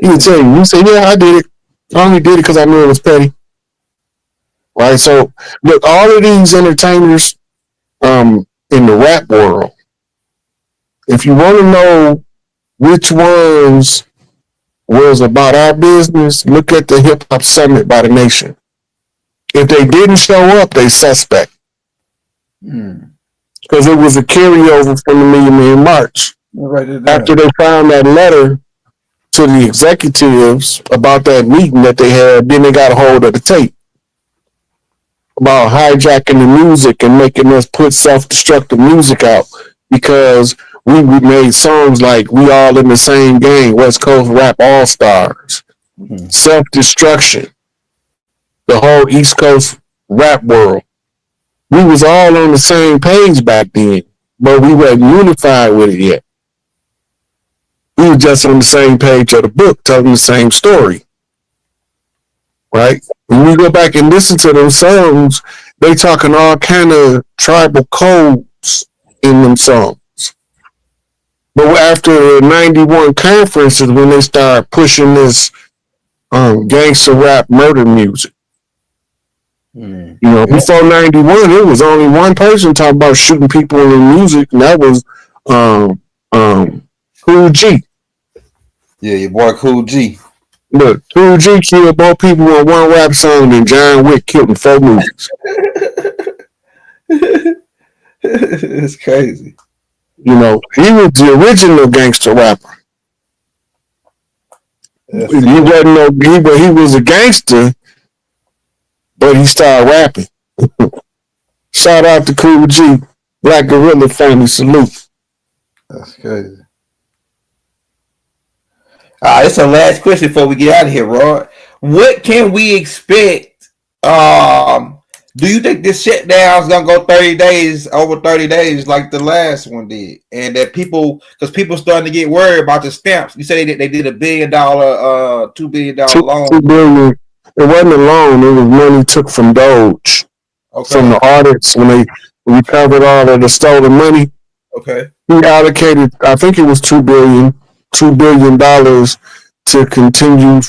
He would tell you. You say, "Yeah, I did it. I only did it because I knew it was petty." Right. So look, all of these entertainers, in the rap world, if you want to know which ones was about our business, look at the Hip Hop Summit by the Nation. If they didn't show up, they suspect. Because it was a carryover from the Million Man March. After they found that letter to the executives about that meeting that they had, then they got a hold of the tape about hijacking the music and making us put self-destructive music out because we made songs like "We All in the Same Gang," West Coast Rap All Stars, Self-Destruction, the whole East Coast rap world. We was all on the same page back then, but we weren't unified with it yet. We were just on the same page of the book, telling the same story. Right? When we go back and listen to those songs, they talking all kind of tribal codes in them songs. But after the 91 conference is when they start pushing this gangster rap murder music. Before 91, it was only one person talking about shooting people in the music, and that was Kool G. Yeah, your boy Kool G. Look, Kool G killed more people in one rap song than John Wick killed in 4 movies. It's crazy. He was the original gangster rapper. He was a gangster, but he started rapping. Shout out to Kool G, Black Gorilla family, salute. That's crazy. All right, it's the last question before we get out of here, Rod. What can we expect? Do you think this shutdown is gonna go 30 days, over 30 days, like the last one did, and that people starting to get worried about the stamps? You said they did $1 billion, $2 billion loan. $2 billion. It wasn't a loan; it was money took from Doge, from the audits when they recovered all of the stolen money. Okay. He allocated, I think it was $2 billion to continue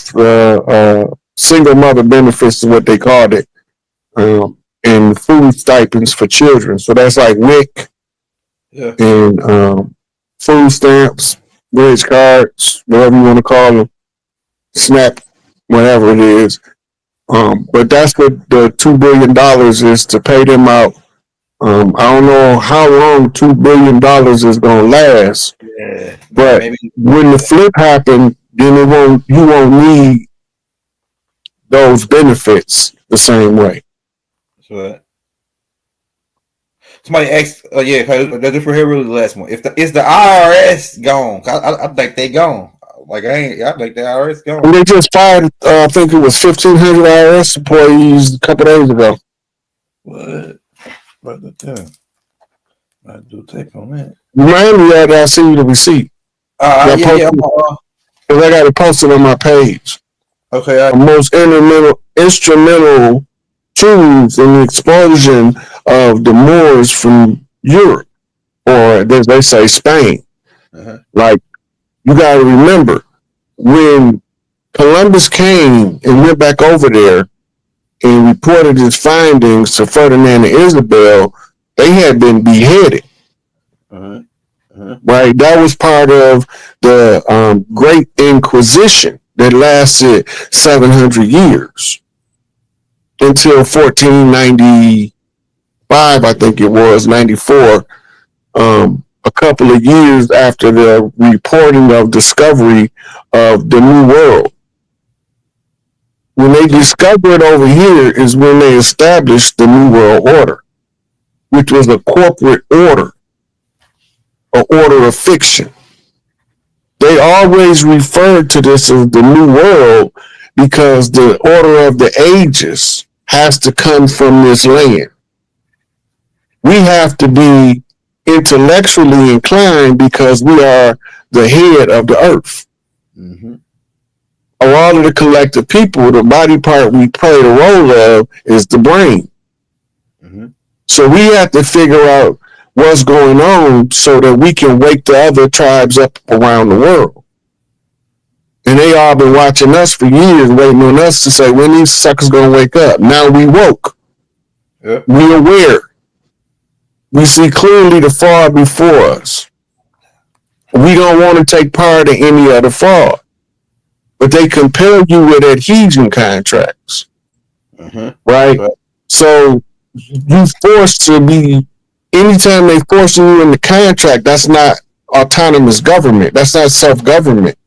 single mother benefits, is what they called it, and food stipends for children. So that's like WIC and food stamps, bridge cards, whatever you want to call them, SNAP, whatever it is. But that's what the $2 billion is, to pay them out. I don't know how long $2 billion is gonna last. Yeah, but when the flip happened, then you won't need those benefits the same way. That's right. Somebody asked, that's for here really the last one. Is the IRS gone? I think they gone. I think the IRS gone. And they just fired, I think it was 1,500 IRS employees a couple days ago. What? I do take on that. Remind me of that. I'll send you the receipt. Because I got it posted on my page. Okay. The most instrumental tools in the explosion of the Moors from Europe, or as they say, Spain. Like, you got to remember, when Columbus came and went back over there and reported his findings to Ferdinand and Isabel, they had been beheaded. Right? That was part of the Great Inquisition that lasted 700 years until 1495, I think it was, 94, a couple of years after the reporting of discovery of the New World. When they discovered over here is when they established the New World Order, which was a corporate order, an order of fiction. They always referred to this as the New World because the order of the ages has to come from this land. We have to be intellectually inclined because we are the head of the earth. Of all of the collective people, the body part we play the role of is the brain. So we have to figure out what's going on so that we can wake the other tribes up around the world. And they all been watching us for years, waiting on us to say when these suckers gonna wake up. Now we woke. Yep. We aware. We see clearly the fraud before us. We don't want to take part in any other fraud. But they compel you with adhesion contracts. Right? So you forced to be, anytime they force you in the contract, that's not autonomous government. That's not self-government.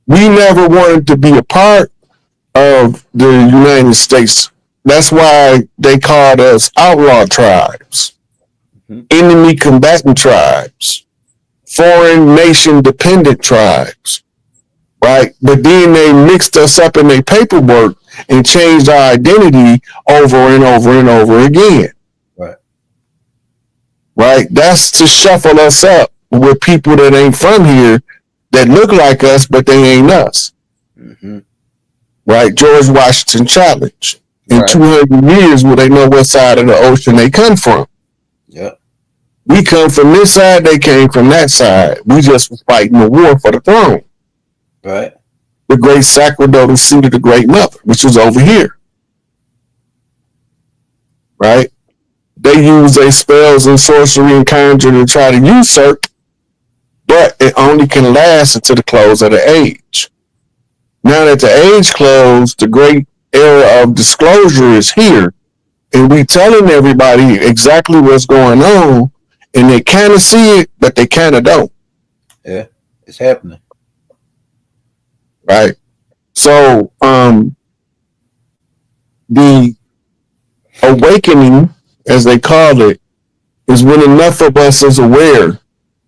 We never wanted to be a part of the United States. That's why they called us outlaw tribes, enemy combatant tribes, foreign nation dependent tribes, right? But then they mixed us up in their paperwork and changed our identity over and over and over again. Right? That's to shuffle us up with people that ain't from here that look like us, but they ain't us. Right? George Washington challenge. In 200 years, will they know what side of the ocean they come from? We come from this side, they came from that side. We just was fighting the war for the throne. The great sacerdotal seat of the Great Mother, which is over here. Right? They use their spells and sorcery and conjure to try to usurp, but it only can last until the close of the age. Now that the age closed, the great era of disclosure is here, and we telling everybody exactly what's going on, and they kind of see it, but they kind of don't. Yeah, it's happening. Right? So, the awakening, as they call it, is when enough of us is aware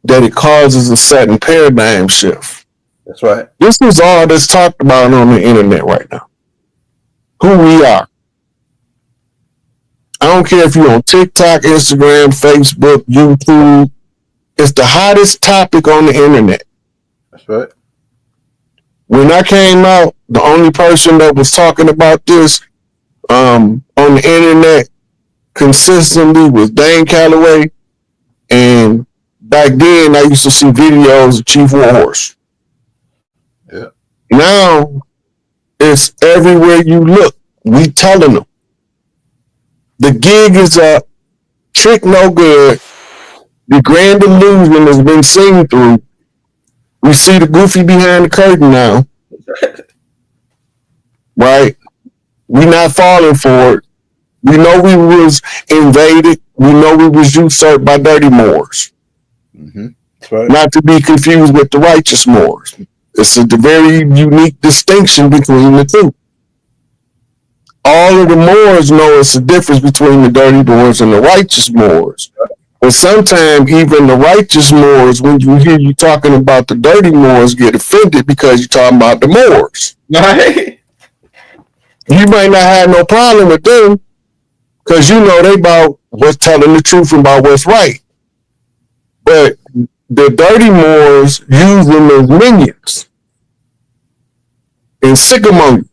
that it causes a sudden paradigm shift. That's right. This is all that's talked about on the internet right now. Who we are. I don't care if you're on TikTok, Instagram, Facebook, YouTube. It's the hottest topic on the internet. That's right. When I came out, the only person that was talking about this on the internet consistently was Dane Calloway, and back then I used to see videos of Chief Warhorse. Yeah. Now it's everywhere you look. We telling them the gig is up, trick no good. The grand illusion has been seen through. We see the goofy behind the curtain now. Right? We not falling for it. We know we was invaded. We know we was usurped by dirty Moors. Right. Not to be confused with the righteous Moors. It's a very unique distinction between the two. All of the Moors know it's the difference between the dirty Moors and the righteous Moors. But sometimes even the righteous Moors, when you hear you talking about the dirty Moors, get offended because you're talking about the Moors. Right. You might not have no problem with them because you know they about what's telling the truth and about what's right. But the dirty Moors use them as minions and sick among you.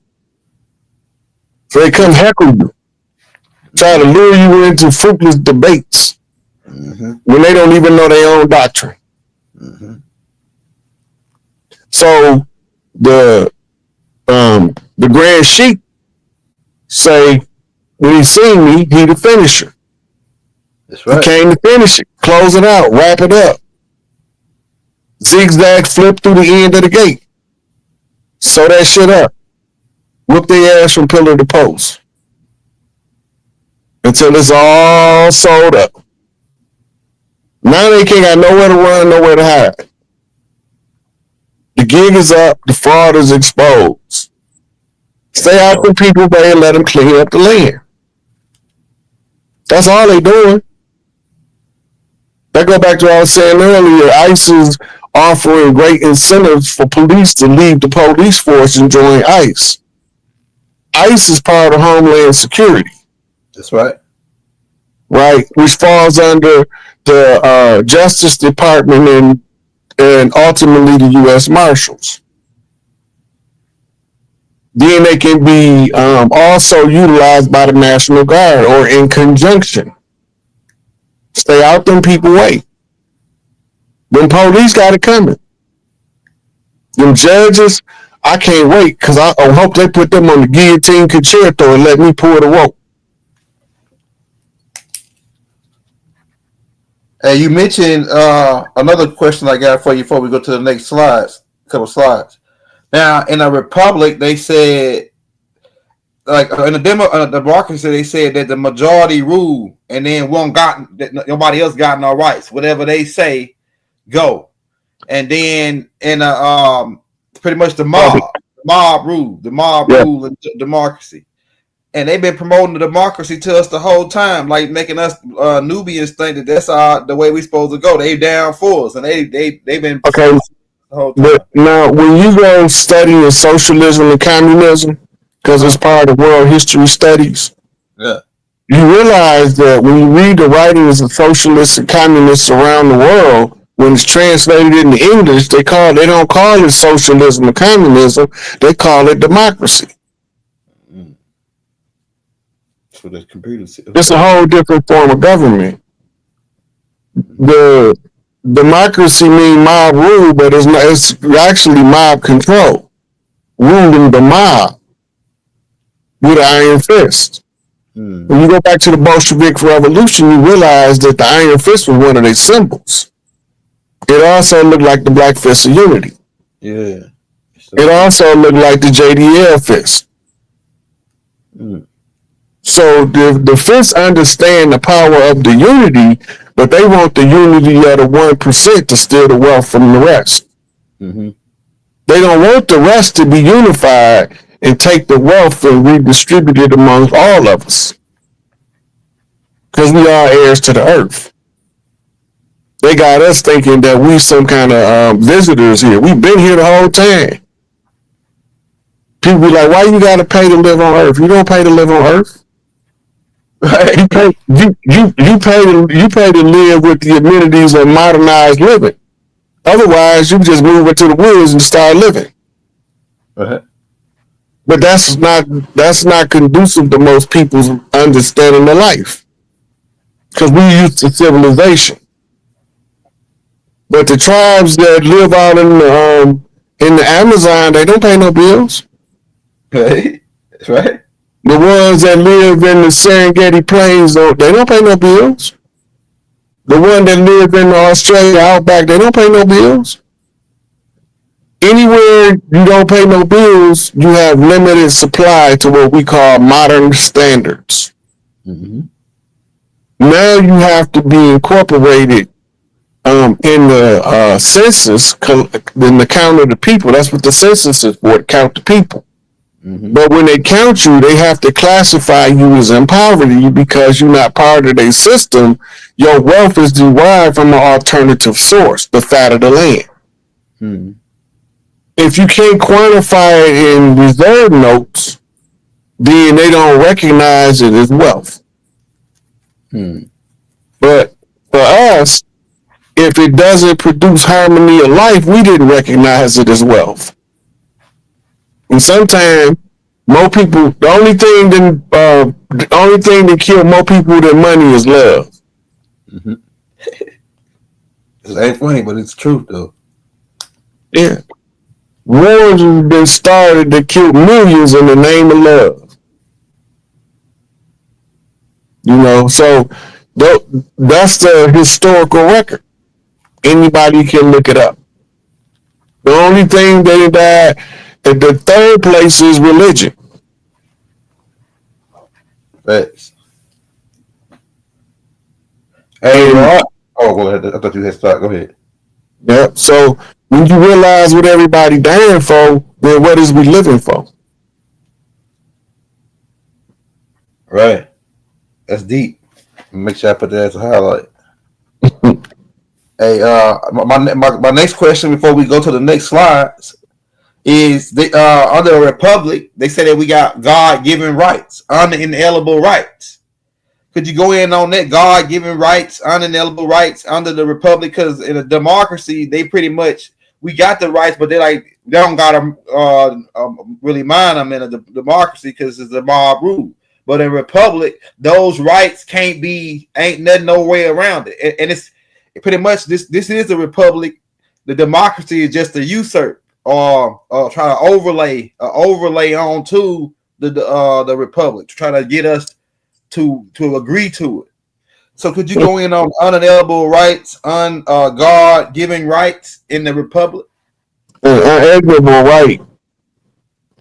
So they come heckle you, try to lure you into fruitless debates when they don't even know their own doctrine. So the Grand Sheik say when he seen me, he the finisher. That's right. He came to finish it, close it out, wrap it up. Zigzag flip through the end of the gate. Sew that shit up. Whip their ass from pillar to post. Until it's all sold up. Now they can't got nowhere to run, nowhere to hide. The gig is up, the fraud is exposed. Stay out from people bay and let them clean up the land. That's all they doing. That go back to what I was saying earlier. ICE is offering great incentives for police to leave the police force and join ICE. ICE is part of Homeland Security. That's right. Right, which falls under the Justice Department and ultimately the U.S. Marshals. Then they can be also utilized by the National Guard or in conjunction. Stay out them people way. When police got it coming. Them judges, I can't wait because I hope they put them on the guillotine concerto and let me pull the rope. Hey, you mentioned another question I got for you before we go to the next slides. Couple slides. Now, in a republic, they said, like in the democracy, they said that the majority rule, and then nobody else got no rights. Whatever they say, go. And then in pretty much the mob rule and democracy. And they've been promoting the democracy to us the whole time, like making us Nubians think that that's the way we're supposed to go. They down for us, and they've been okay. The whole time. But now, when you go studying socialism and communism, because it's part of world history studies, yeah, you realize that when you read the writings of socialists and communists around the world, when it's translated into English, they don't call it socialism or communism. They call it democracy. So that's computer. It's a whole different form of government. The democracy means mob rule, but it's actually mob control, ruling the mob with an iron fist. When you go back to the Bolshevik Revolution, you realize that the iron fist was one of their symbols. It also looked like the Black Fist of Unity. Yeah. It also looked like the JDL fist. So the fists understand the power of the unity, but they want the unity of the 1% to steal the wealth from the rest. Mm-hmm. They don't want the rest to be unified and take the wealth and redistribute it amongst all of us, because we are heirs to the earth. They got us thinking that we some kind of visitors here. We've been here the whole time. People be like, why you got to pay to live on earth? You don't pay to live on earth. Right? You pay to live with the amenities of modernized living. Otherwise, you just move into the woods and start living. Uh-huh. But that's not conducive to most people's understanding of life, because we used to civilization. But the tribes that live out in the Amazon, they don't pay no bills. Right. That's right. The ones that live in the Serengeti Plains, they don't pay no bills. The one that live in the Australia outback, they don't pay no bills. Anywhere you don't pay no bills, you have limited supply to what we call modern standards. Mm-hmm. Now you have to be incorporated in the census, in the count of the people. That's what the census is for, to count the people. Mm-hmm. But when they count you, they have to classify you as in poverty because you're not part of their system. Your wealth is derived from an alternative source, the fat of the land. Mm-hmm. If you can't quantify it in reserve notes, then they don't recognize it as wealth. Mm-hmm. But for us, if it doesn't produce harmony of life, we didn't recognize it as wealth. And sometimes more people, the only thing that kills more people than money is love. Mm-hmm. It ain't funny, but it's true though. Yeah. Wars have been started that killed millions in the name of love. You know, so that's the historical record. Anybody can look it up. The only thing they died at the third place is religion. Thanks. Hey, go ahead. I thought you had started. Go ahead. Yep. So when you realize what everybody dying for, then what is we living for? Right. That's deep. Make sure I put that as a highlight. Hey, my next question before we go to the next slides is under a republic, they say that we got God-given rights, unalienable rights. Could you go in on that? God-given rights, unalienable rights under the republic? Because in a democracy, they pretty much, we got the rights, but they don't gotta really mind them in a democracy because it's a mob rule. But in a republic, those rights ain't nothing no way around it, and it's pretty much this is a republic. The democracy is just a usurp. try to overlay onto the republic to try to get us to agree to it. So could you go in on unalienable rights, God giving rights in the republic? Unalienable right.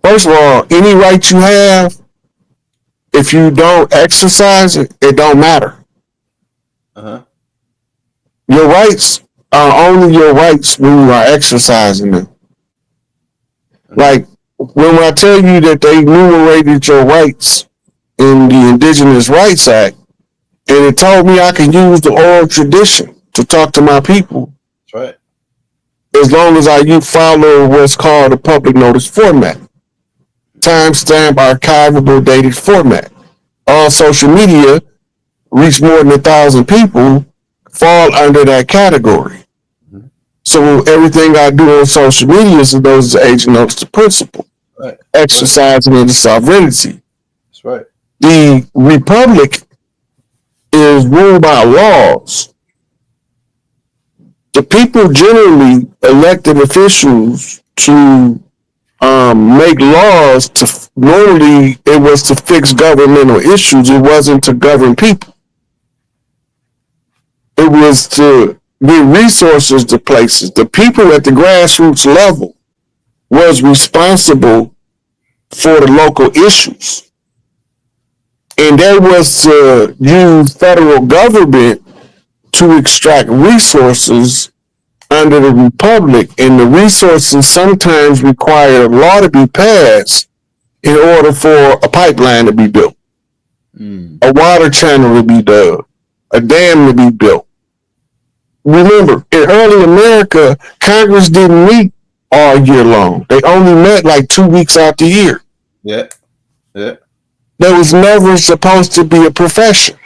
First of all, any right you have, if you don't exercise it, it don't matter. Your rights are only your rights when you are exercising them. Like when I tell you that they enumerated your rights in the Indigenous Rights Act, and it told me I can use the oral tradition to talk to my people. That's right. As long as I follow what's called a public notice format. Timestamp, archivable, dated format. All social media reach more than 1,000 people fall under that category. So everything I do on social media is those agent notice the principle. Right. Exercising of the sovereignty. That's right. The republic is ruled by laws. The people generally elected officials to make laws. Normally it was to fix governmental issues. It wasn't to govern people. It was to get resources to places. The people at the grassroots level was responsible for the local issues. And that was to use federal government to extract resources under the republic. And the resources sometimes require a law to be passed in order for a pipeline to be built, a water channel to be dug, a dam to be built. Remember, in early America, Congress didn't meet all year long. They only met like 2 weeks out the year. Yeah. That was never supposed to be a profession.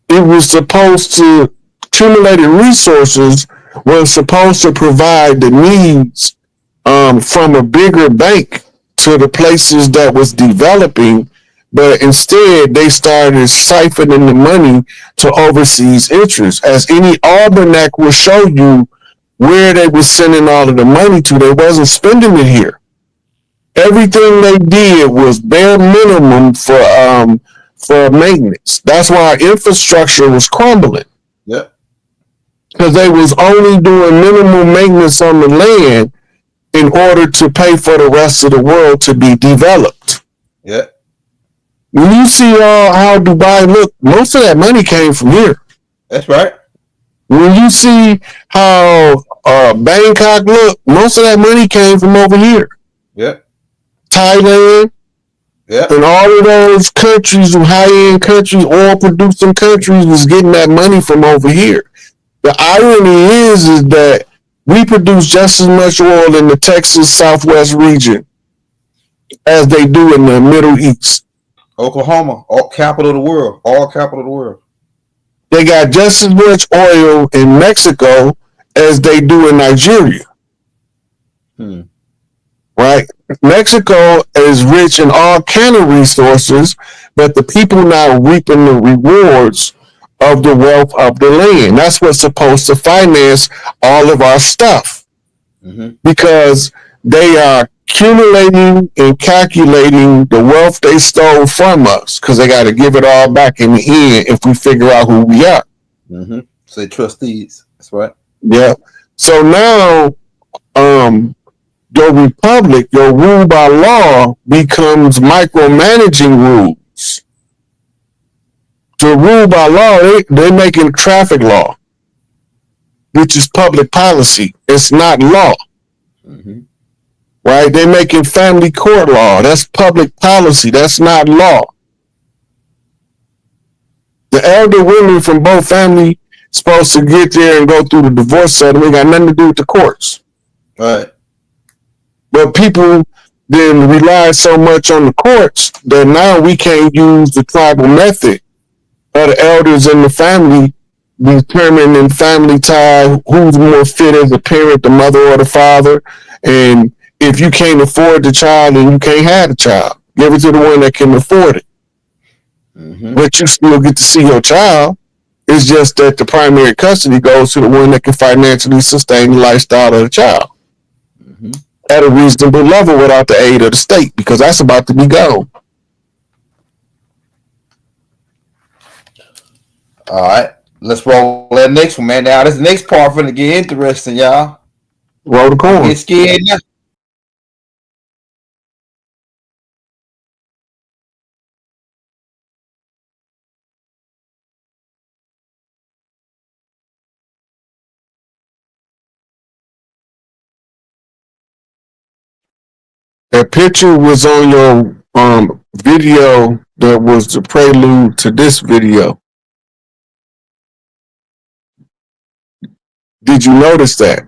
It was supposed to, accumulated resources was supposed to provide the needs from a bigger bank to the places that was developing, but instead they started siphoning the money to overseas interests. As any almanac will show you where they were sending all of the money to, they wasn't spending it here. Everything they did was bare minimum for maintenance. That's why our infrastructure was crumbling. Yeah. Because they was only doing minimal maintenance on the land in order to pay for the rest of the world to be developed. Yeah. When you see how Dubai look, most of that money came from here. That's right. When you see how Bangkok look, most of that money came from over here. Yeah. Thailand. Yeah. And all of those countries, high-end countries, oil-producing countries, was getting that money from over here. The irony is that we produce just as much oil in the Texas Southwest region as they do in the Middle East. Oklahoma, all capital of the world. They got just as much oil in Mexico as they do in Nigeria. Right? Mexico is rich in all kind of resources, but the people now reaping the rewards of the wealth of the land. That's what's supposed to finance all of our stuff. Because they are accumulating and calculating the wealth they stole from us, because they got to give it all back in the end if we figure out who we are. Say trustees. That's right. Yeah. So now your republic, your rule by law, becomes micromanaging rules. The rule by law, they're making traffic law, which is public policy. It's not law. Right? They're making family court law. That's public policy. That's not law. The elder women from both families supposed to get there and go through the divorce settlement. Got nothing to do with the courts. Right. But people then rely so much on the courts that now we can't use the tribal method of the elders in the family determining family tie, who's more fit as a parent, the mother or the father. And if you can't afford the child, then you can't have the child. Give it to the one that can afford it. But you still get to see your child. It's just that the primary custody goes to the one that can financially sustain the lifestyle of the child. at a reasonable level without the aid of the state, because that's about to be gone. All right, let's roll that next one, man. Now, this next part finna get interesting, y'all. Roll the corn. Get scared now. That picture was on your video that was the prelude to this video. Did you notice that?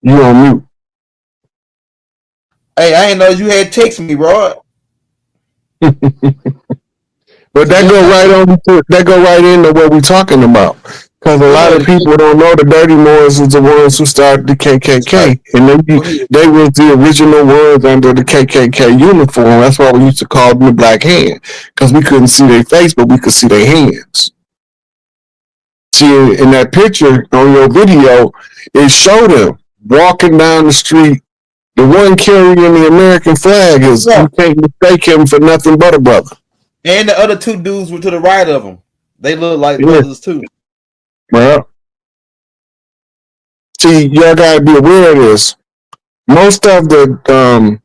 You on mute. Hey, I ain't know you had texted me, Rod. But that go right into what we're talking about. Because a lot of people don't know the Dirty Moors was the ones who started the KKK. And they was the original ones under the KKK uniform. That's why we used to call them the Black Hand. Because we couldn't see their face, but we could see their hands. See, in that picture on your video, it showed them walking down the street. The one carrying the American flag is, you can't mistake him for nothing but a brother. And the other two dudes were to the right of them. They look like brothers too. Well, see, y'all gotta be aware of this. Most of the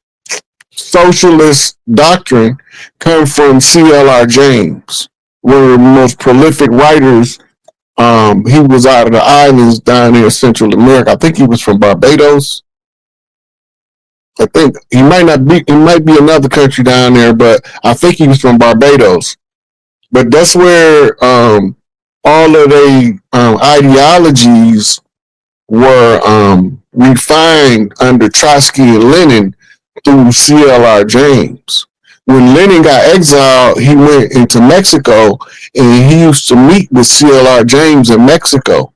socialist doctrine come from C.L.R. James, one of the most prolific writers. He was out of the islands down here in Central America. I think he was from Barbados. I think he might be another country down there, but I think he was from Barbados. But that's where all of the ideologies were refined under Trotsky and Lenin through C.L.R. James. When Lenin got exiled, he went into Mexico and he used to meet with C.L.R. James in Mexico.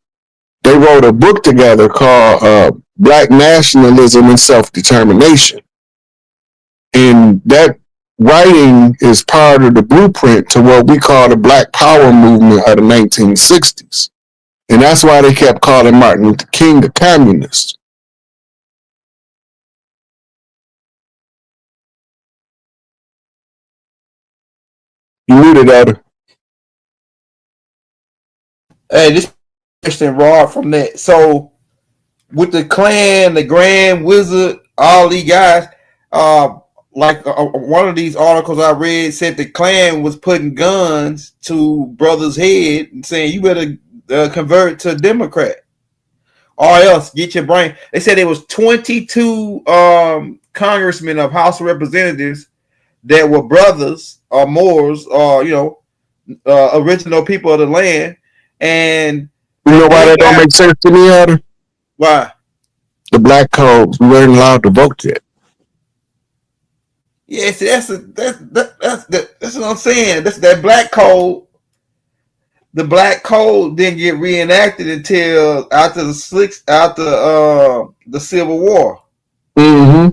They wrote a book together called Black Nationalism and Self-Determination. And that writing is part of the blueprint to what we call the Black Power movement of the 1960s. And that's why they kept calling Martin Luther King the communist. You muted, Elder. Hey, this question, Rod, from that. So, with the Klan, the Grand Wizard, all these guys, one of these articles I read said the Klan was putting guns to brothers' head and saying, you better convert to Democrat or else get your brain. They said there was 22 congressmen of House of Representatives that were brothers or Moors or, original people of the land. And you know why that don't make sense to me, Elder? Why? The black codes weren't allowed to vote yet. Yes, that's what I'm saying. That's that black code. The black code didn't get reenacted until after the Civil War. Mm-hmm.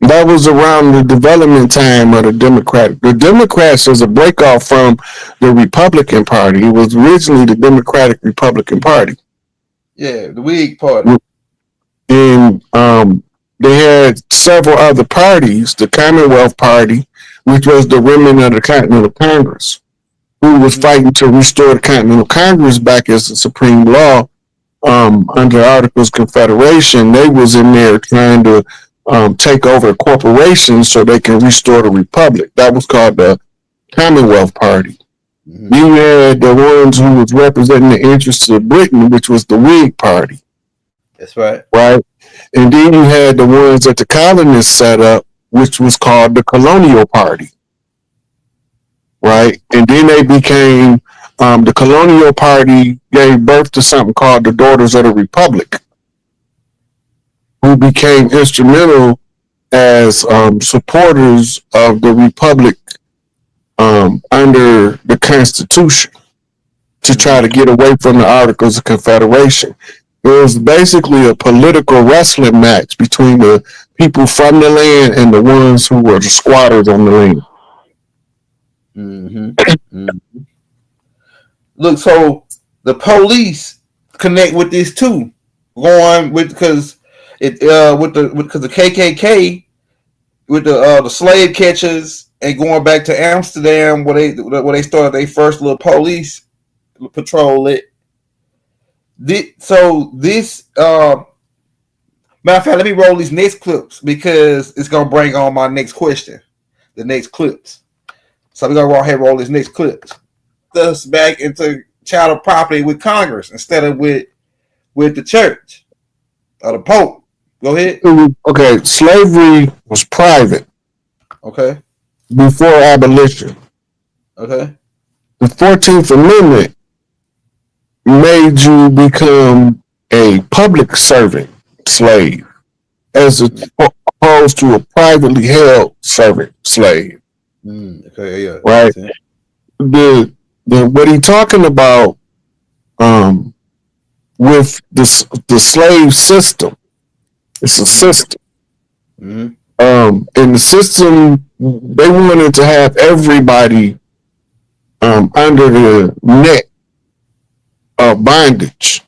That was around the development time of the Democratic. The Democrats is a breakoff from the Republican Party. It was originally the Democratic Republican Party. Yeah, the Whig Party. And they had several other parties. The Commonwealth Party, which was the remnant of the Continental Congress, who was fighting to restore the Continental Congress back as the supreme law under Articles of Confederation. They was in there trying to take over corporations so they can restore the republic. That was called the Commonwealth Party. Mm-hmm. You had the ones who was representing the interests of Britain, which was the Whig Party. That's right. Right. And then you had the ones that the colonists set up, which was called the Colonial Party. Right. And then they became, the Colonial Party gave birth to something called the Daughters of the Republic, who became instrumental as supporters of the Republic under the Constitution to try to get away from the Articles of Confederation. It was basically a political wrestling match between the people from the land and the ones who were the squatters on the land. Mm-hmm. Mm-hmm. Look, so the police connect with this too. Going with because the KKK with the slave catchers and going back to Amsterdam where they started their first little police patrol it. So this matter of fact, let me roll these next clips because it's gonna bring on my next question. The next clips. So we're gonna go ahead and roll these next clips. Us back into chattel property with Congress instead of with the church or the Pope. Go ahead. Okay, slavery was private. Okay. Before abolition. Okay. The 14th Amendment made you become a public servant slave as opposed to a privately held servant slave. Okay, yeah. Right. The what he talking about with the slave system. It's a system. Mm-hmm. In the system, they wanted to have everybody under the net of bondage.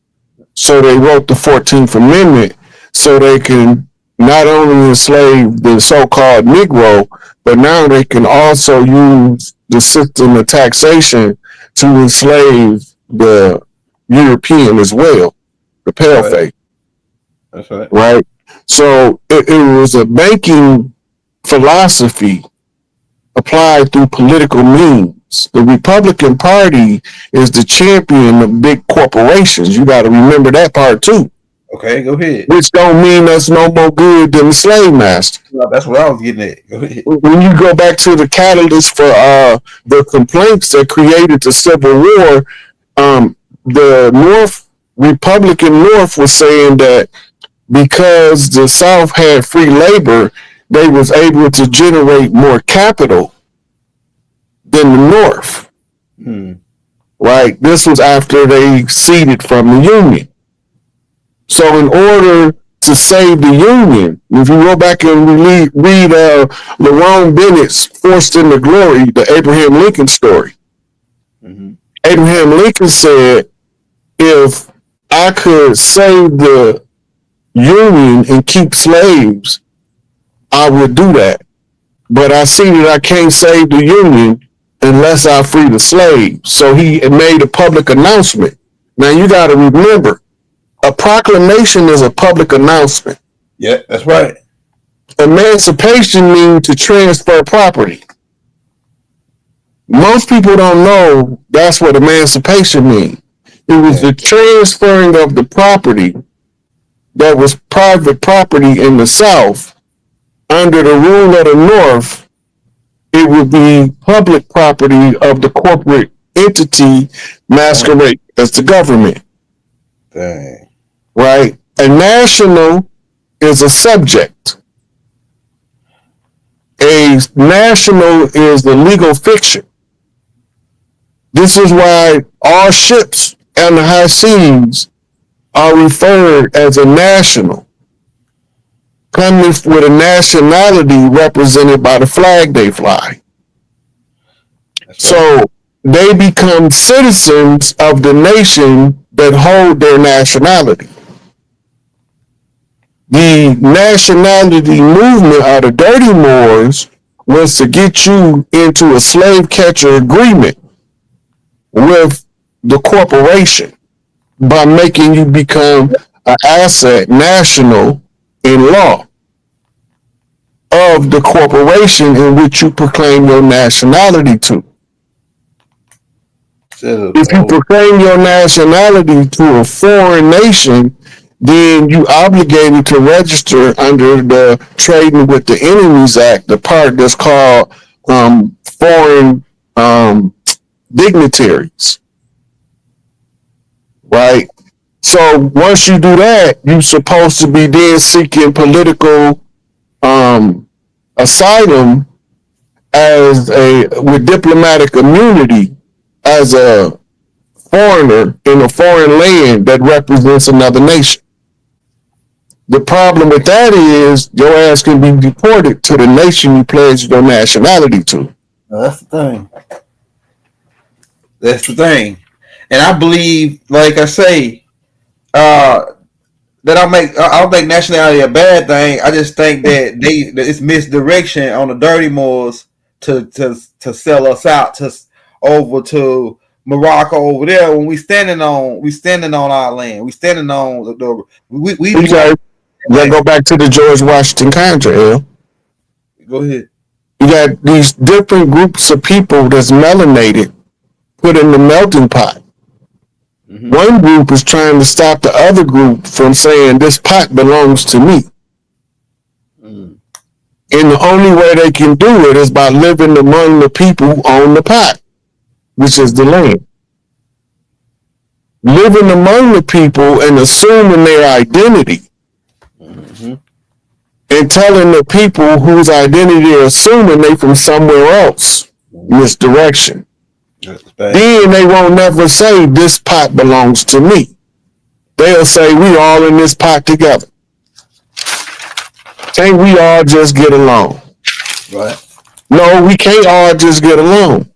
So they wrote the 14th Amendment so they can not only enslave the so-called Negro, but now they can also use the system of taxation to enslave the European as well, the paleface. That's right. Right? So it was a banking philosophy applied through political means. The Republican Party is the champion of big corporations. You got to remember that part too. Okay, go ahead. Which don't mean us no more good than the slave master. No, that's what I was getting at. Go ahead. When you go back to the catalyst for the complaints that created the Civil War, the Republican North was saying that because the South had free labor, they was able to generate more capital than the North. Right? This was after they ceded from the Union. So in order to save the Union, if you go back and read Lerone Bennett's Forced into Glory, the Abraham Lincoln story, Abraham Lincoln said, if I could save the Union and keep slaves, I would do that. But I see that I can't save the Union unless I free the slaves. So he made a public announcement. Now you got to remember, a proclamation is a public announcement. Yeah, that's right. Emancipation means to transfer property. Most people don't know that's what emancipation means. It was the transferring of the property that was private property in the South. Under the rule of the North, it would be public property of the corporate entity masquerade as the government. Dang. Right? A national is a subject. A national is the legal fiction. This is why all ships on the high seas are referred as a national, coming with a nationality represented by the flag they fly. So they become citizens of the nation that hold their nationality. The nationality movement of the Dirty Moors was to get you into a slave catcher agreement with the corporation by making you become an asset national in law of the corporation in which you proclaim your nationality to. If you proclaim your nationality to a foreign nation, then you obligated to register under the Trading with the Enemies Act, the part that's called foreign dignitaries. Right? So once you do that, you're supposed to be then seeking political asylum with diplomatic immunity as a foreigner in a foreign land that represents another nation. The problem with that is your ass can be deported to the nation you pledged your nationality to. That's the thing. That's the thing. And I believe, like I say, that I don't think nationality a bad thing. I just think that it's misdirection on the Dirty Moors to sell us out to over to Morocco over there when we standing on our land. We standing on the we let's go back to the George Washington contract. Go ahead. You got these different groups of people that's melanated put in the melting pot. Mm-hmm. One group is trying to stop the other group from saying this pot belongs to me. Mm. And the only way they can do it is by living among the people who own the pot, which is the land. Living among the people and assuming their identity. Mm-hmm. And telling the people whose identity they're assuming they from somewhere else. Misdirection. Then they won't never say this pot belongs to me. They'll say we all in this pot together. Can't we all just get along? Right. No, we can't all just get along.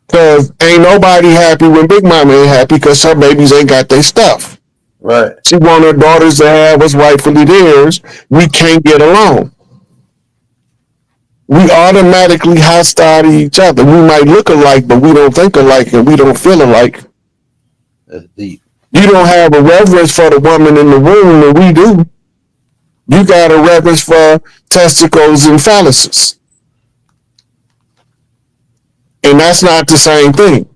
Cause ain't nobody happy when Big Mama ain't happy because her babies ain't got their stuff. Right. She want her daughters to have what's rightfully theirs. We can't get along. We automatically hostile to each other. We might look alike, but we don't think alike and we don't feel alike. That's deep. You don't have a reverence for the woman in the womb, and we do. You got a reverence for testicles and phalluses. And that's not the same thing.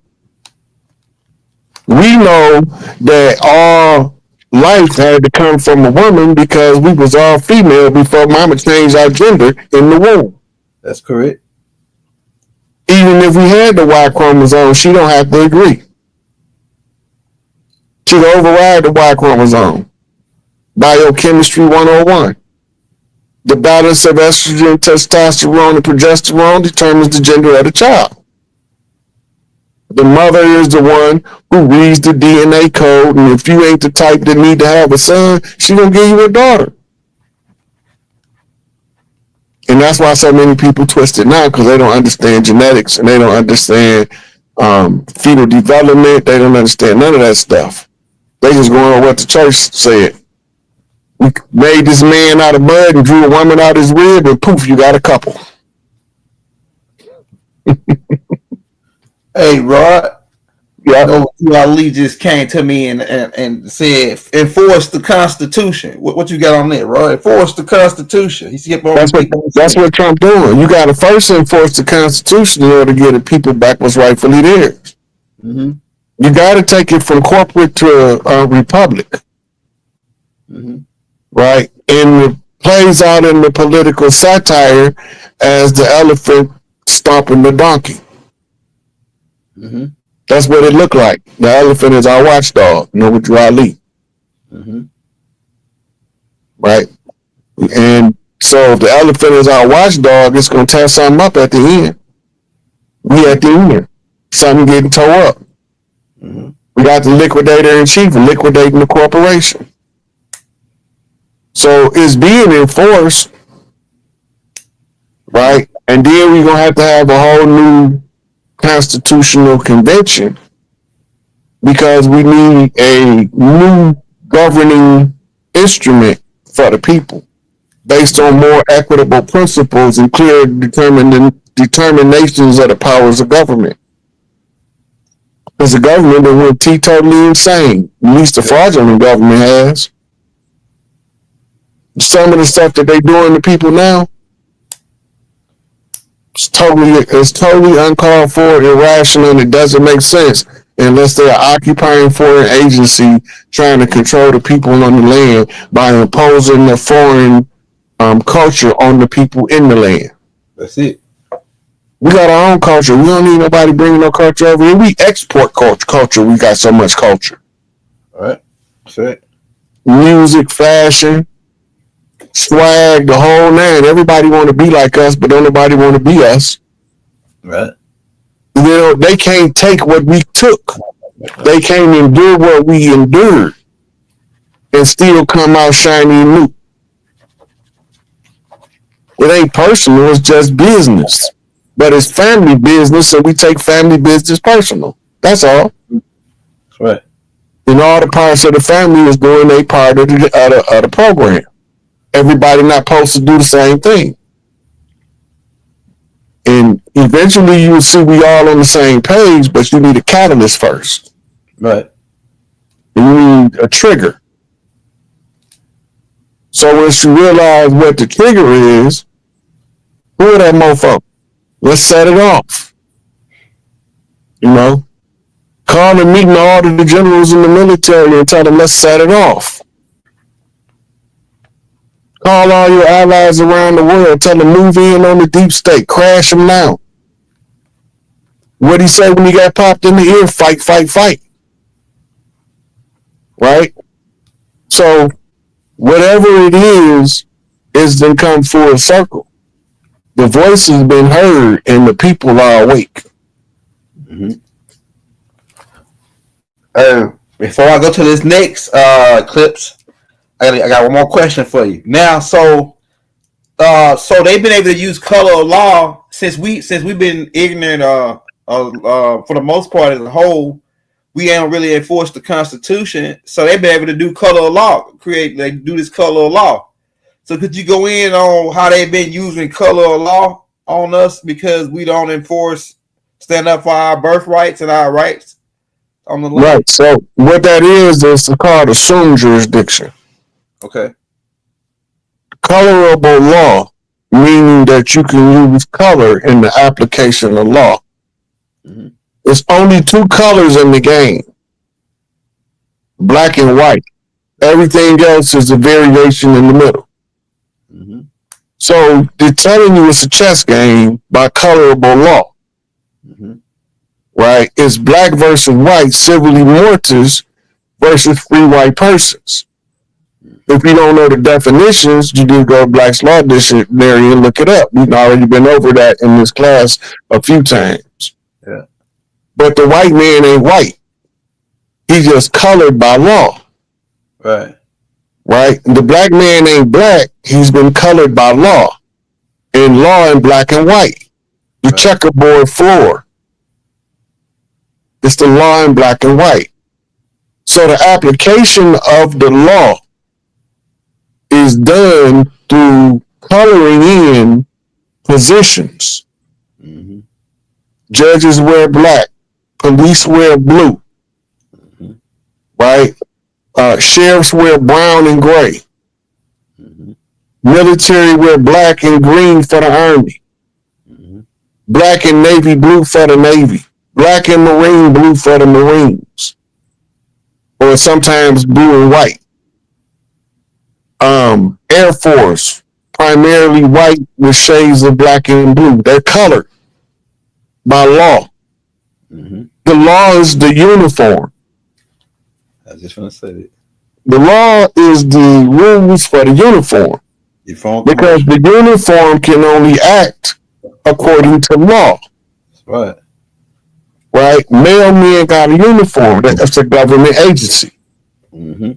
We know that our life had to come from a woman because we was all female before mama changed our gender in the womb. That's correct. Even if we had the Y chromosome, she don't have to agree. She can override the Y chromosome. Biochemistry 101. The balance of estrogen, testosterone, and progesterone determines the gender of the child. The mother is the one who reads the DNA code, and if you ain't the type that need to have a son, she gonna give you a daughter. And that's why so many people twist it now, because they don't understand genetics and they don't understand fetal development. They don't understand none of that stuff. They just going on what the church said. We made this man out of mud and drew a woman out of his rib, and poof, you got a couple. Hey, Rod. Yeah. Ali just came to me and said, enforce the Constitution. What you got on there, Rod? Enforce the Constitution. That's what Trump doing. You got to first enforce the Constitution in order to get the people back what's rightfully theirs. Mm-hmm. You got to take it from corporate to a republic. Mm-hmm. Right? And it plays out in the political satire as the elephant stomping the donkey. Mm-hmm. That's what it looked like. The elephant is our watchdog, with Ali. Mm-hmm. Right? And so if the elephant is our watchdog, it's going to tear something up at the end. We at the end. Something getting tore up. Mm-hmm. We got the liquidator in chief liquidating the corporation. So it's being enforced, right? And then we're going to have a whole new constitutional convention because we need a new governing instrument for the people based on more equitable principles and clear determinations of the powers of government. Because the government went totally insane. At least the fraudulent government has. Some of the stuff that they doing to people now, it's totally uncalled for, irrational, and it doesn't make sense unless they are occupying foreign agency trying to control the people on the land by imposing the foreign culture on the people in the land. That's it. We got our own culture. We don't need nobody bringing no culture over here. We export culture. We got so much culture. All right. That's it. Music, fashion, swag, the whole nine. Everybody want to be like us, but don't nobody want to be us. Right. They can't take what we took. They can't endure what we endured and still come out shiny and new. It ain't personal, it's just business. But it's family business, so we take family business personal. That's all. That's right. And all the parts of the family is doing their part of the program. Everybody not supposed to do the same thing. And eventually you will see we all on the same page, but you need a catalyst first. Right. You need a trigger. So once you realize what the trigger is, who are that mofo? Let's set it off. You know? Call a meeting all of the generals in the military and tell them, let's set it off. Call all your allies around the world. Tell them, move in on the deep state. Crash them now. What'd he say when he got popped in the ear? Fight, fight, fight. Right? So, whatever it is then come full circle. The voice has been heard and the people are awake. Mm-hmm. Before I go to this next clips, I got one more question for you. Now, so they've been able to use color of law since we've been ignorant. For the most part, as a whole, we ain't really enforced the Constitution. So they've been able to do color of law, do this color of law. So could you go in on how they've been using color of law on us because we don't enforce, stand up for our birthrights and our rights on the land? Right. So what that is called assumed jurisdiction. Okay. Colorable law, meaning that you can use color in the application of law. Mm-hmm. There's only two colors in the game, black and white. Everything else is a variation in the middle. Mm-hmm. So they're telling you it's a chess game by colorable law. Mm-hmm. Right? It's black versus white, civilly mortis versus free white persons. If you don't know the definitions, you do go to Black's Law Dictionary and look it up. We've already been over that in this class a few times. Yeah. But the white man ain't white. He's just colored by law. Right. Right? The black man ain't black. He's been colored by law. And law in black and white. The right. Checkerboard floor. It's the law in black and white. So the application of the law is done through coloring in positions. Mm-hmm. Judges wear black. Police wear blue. Mm-hmm. Right? Sheriffs wear brown and gray. Mm-hmm. Military wear black and green for the Army. Mm-hmm. Black and navy blue for the Navy. Black and marine blue for the Marines. Or sometimes blue and white. Air Force, primarily white with shades of black and blue. They're colored by law. Mm-hmm. The law is the uniform. I just want to say that. The law is the rules for the uniform. Because the uniform can only act according to law. That's right. Right? Mailmen got a uniform. That's a government agency. Mm-hmm.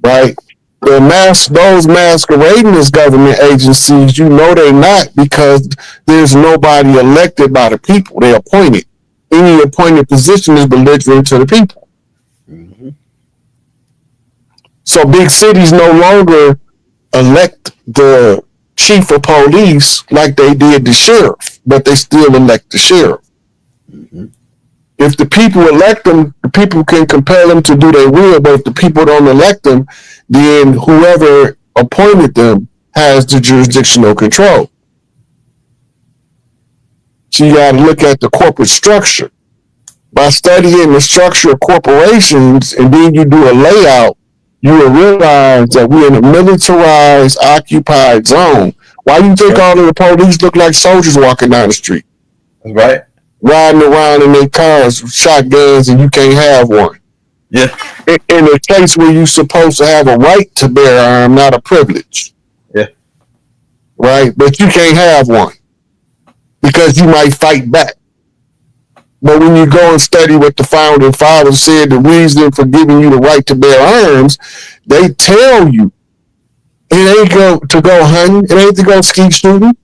Right? Those masquerading as government agencies, you know they're not because there's nobody elected by the people. They're appointed. Any appointed position is belligerent to the people. Mm-hmm. So big cities no longer elect the chief of police like they did the sheriff, but they still elect the sheriff. Mm-hmm. If the people elect them, the people can compel them to do their will, but if the people don't elect them, then whoever appointed them has the jurisdictional control. So you got to look at the corporate structure. By studying the structure of corporations and then you do a layout, you will realize that we're in a militarized, occupied zone. Why do you think all of the police look like soldiers walking down the street? That's right. Riding around in their cars with shotguns and you can't have one. Yeah. In a case where you're supposed to have a right to bear arm, not a privilege. Yeah. Right? But you can't have one because you might fight back. But when you go and study what the founding fathers said, the reason for giving you the right to bear arms, they tell you it ain't to go hunting, it ain't to go skeet shooting.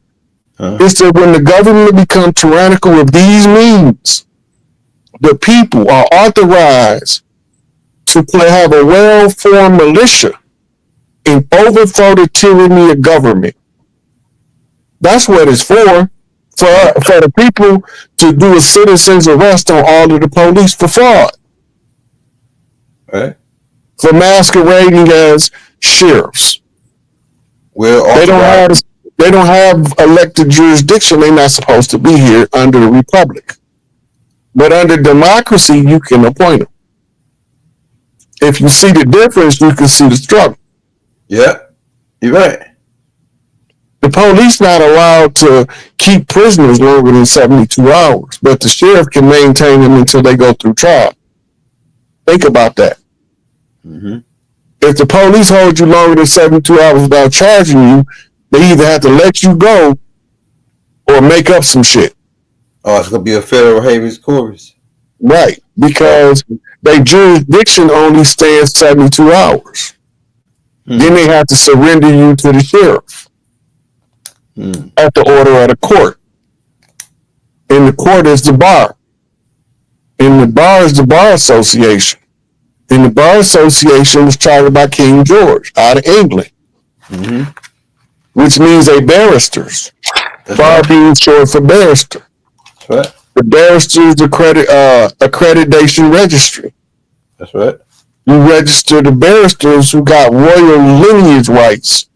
It's that when the government becomes tyrannical with these means, the people are authorized to have a well-formed militia and overthrow the tyranny of government. That's what it's for. For the people to do a citizen's arrest on all of the police for fraud. Right. For masquerading as sheriffs. They don't have elected jurisdiction. They're not supposed to be here under the republic. But under democracy, you can appoint them. If you see the difference, you can see the struggle. Yeah, you're right. The police not allowed to keep prisoners longer than 72 hours, but the sheriff can maintain them until they go through trial. Think about that. Mm-hmm. If the police hold you longer than 72 hours without charging you, they either have to let you go or make up some shit. Oh, it's going to be a federal habeas corpus. Right, because their jurisdiction only stands 72 hours. Then they have to surrender you to the sheriff at the order of the court. And the court is the bar. And the bar is the Bar Association. And the Bar Association was chartered by King George out of England, which means they barristers. Bar being short for barrister. That's right. The barristers accreditation registry. That's right. You register the barristers who got royal lineage rights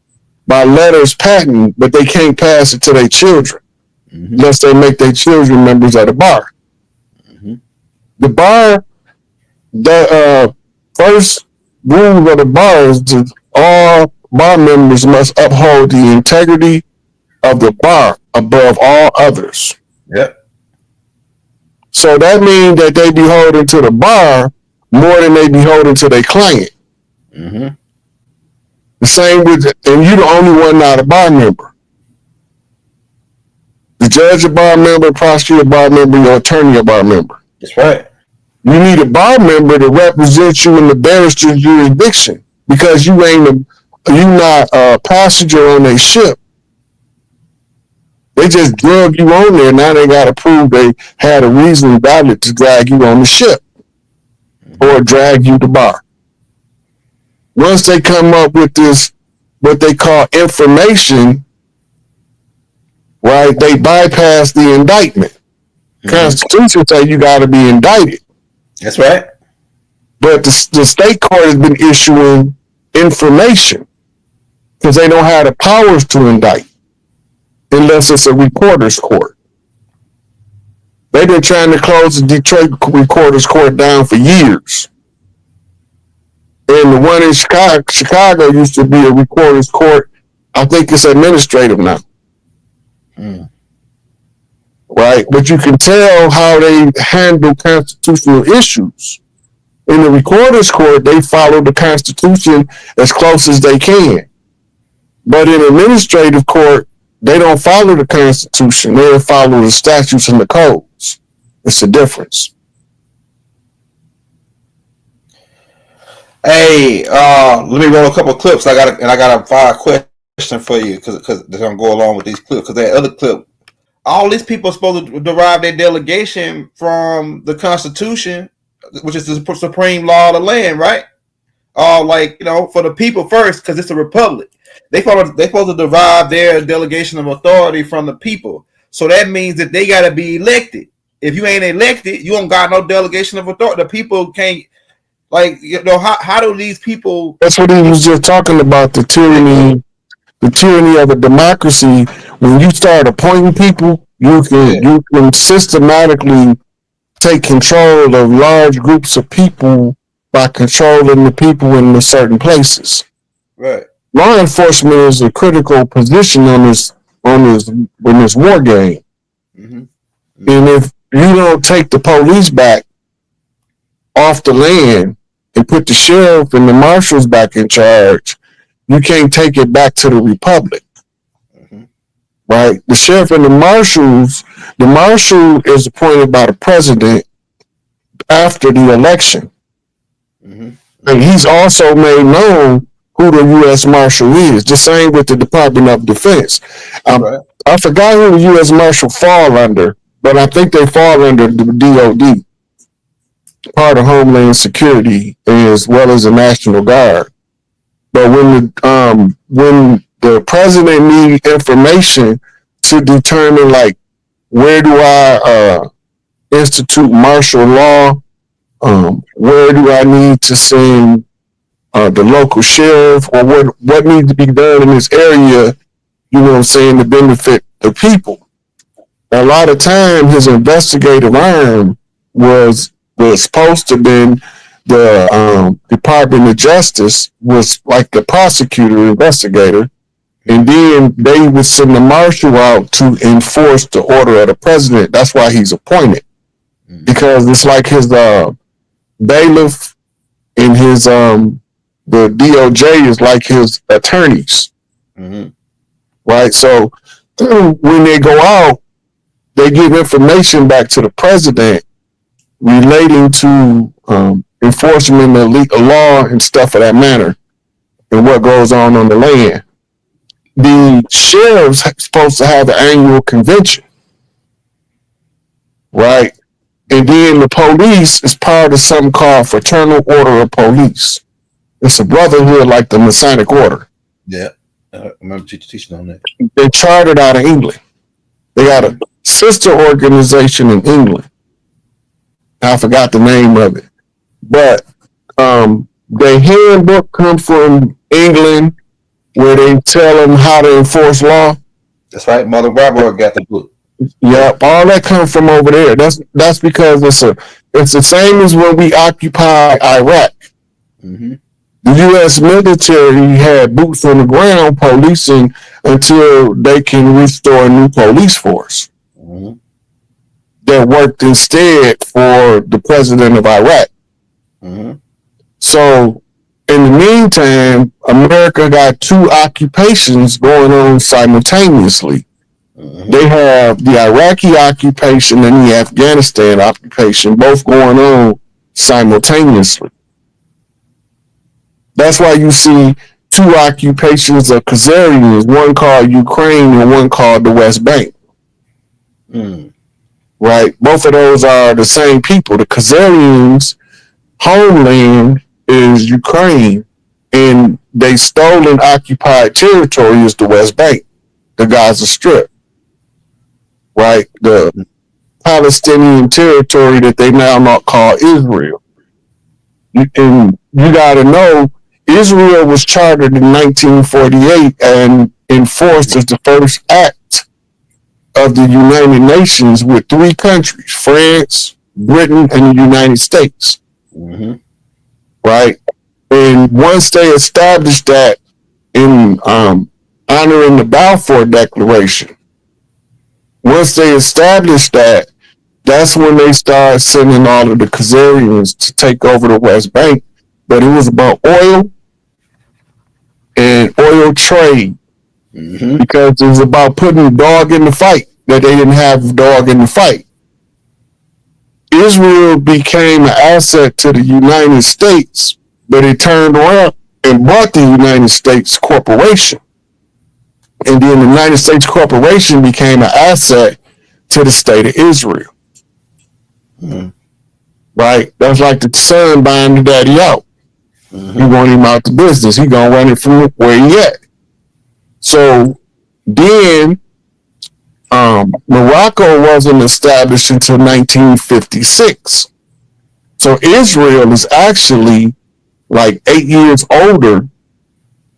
by letters patent, but they can't pass it to their children unless they make their children members of the bar. The bar, the first rule of the bar is that all bar members must uphold the integrity of the bar above all others. Yep. So that means that they beholden to the bar more than they beholden to their client. The same with, and you're the only one not a bar member. The judge a bar member, prosecutor a bar member, your attorney a bar member. That's right. You need a bar member to represent you in the barrister's jurisdiction because you not a passenger on their ship. They just drug you on there. Now they got to prove they had a reason valid to drag you on the ship or drag you to bar. Once they come up with this, what they call information, right, they bypass the indictment. Constitution says you got to be indicted. That's right. But the state court has been issuing information because they don't have the powers to indict unless it's a recorder's court. They've been trying to close the Detroit recorder's court down for years. And the one in Chicago used to be a recorder's court. I think it's administrative now. Right? But you can tell how they handle constitutional issues. In the recorder's court, they follow the Constitution as close as they can. But in administrative court, they don't follow the Constitution. They follow the statutes and the codes. It's the difference. Hey, let me roll a couple of clips. I got a fire question for you because they're gonna go along with these clips. Because that other clip, all these people are supposed to derive their delegation from the Constitution, which is the supreme law of the land, right? For the people first, because it's a republic. They're supposed to derive their delegation of authority from the people. So that means that they got to be elected. If you ain't elected, you don't got no delegation of authority. The people can't, how do these people? That's what he was just talking about, the tyranny of a democracy. When you start appointing people, you can systematically take control of large groups of people by controlling the people in the certain places. Right. Law enforcement is a critical position in this war game. And if you don't take the police back off the land and put the sheriff and the marshals back in charge, you can't take it back to the republic. Right? The sheriff and the marshal is appointed by the president after the election. And he's also made known who the U.S. Marshal is. The same with the Department of Defense. I forgot who the U.S. Marshal fall under, but I think they fall under the DOD. part of Homeland Security as well as the National Guard. But when the president needs information to determine like where do I institute martial law, where do I need to send the local sheriff, or what needs to be done in this area, you know what I'm saying, to benefit the people. A lot of time his investigative arm was supposed to have been the Department of Justice, was like the prosecutor investigator, and then they would send the marshal out to enforce the order of the president. That's why he's appointed, because it's like his bailiff and his the DOJ is like his attorneys, right? So when they go out, they give information back to the president relating to enforcement of legal law and stuff of that manner, and what goes on the land. The sheriff's supposed to have an annual convention, right? And then the police is part of something called Fraternal Order of Police. It's a brotherhood like the Masonic Order. Yeah, I remember teaching on that. They chartered out of England. They got a sister organization in England. I forgot the name of it. But the handbook come from England, where they tell them how to enforce law. That's right. Mother Barbara got the book. Yep, all that comes from over there. That's because it's the same as when we occupied Iraq. The U.S. military had boots on the ground policing until they can restore a new police force that worked instead for the president of Iraq. So in the meantime, America got two occupations going on simultaneously. They have the Iraqi occupation and the Afghanistan occupation, both going on simultaneously. That's why you see two occupations of Khazarians, one called Ukraine and one called the West Bank. Right? Both of those are the same people. The Khazarians' homeland is Ukraine, and they stole and occupied territory is the West Bank, the Gaza Strip. Right? The Palestinian territory that they now not call Israel. And you got to know, Israel was chartered in 1948 and enforced as the first act of the United Nations with three countries, France, Britain, and the United States. Right? And once they established that in honoring the Balfour Declaration, once they established that, that's when they started sending all of the Khazarians to take over the West Bank. But it was about oil and oil trade, because it was about putting a dog in the fight, that they didn't have a dog in the fight. Israel became an asset to the United States, but it turned around and bought the United States Corporation. And then the United States Corporation became an asset to the state of Israel. Right? That's like the son buying the daddy out. You want him out the business. He gonna run it from where he at. So then Morocco wasn't established until 1956. So Israel is actually like 8 years older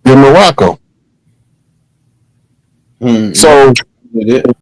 than Morocco. So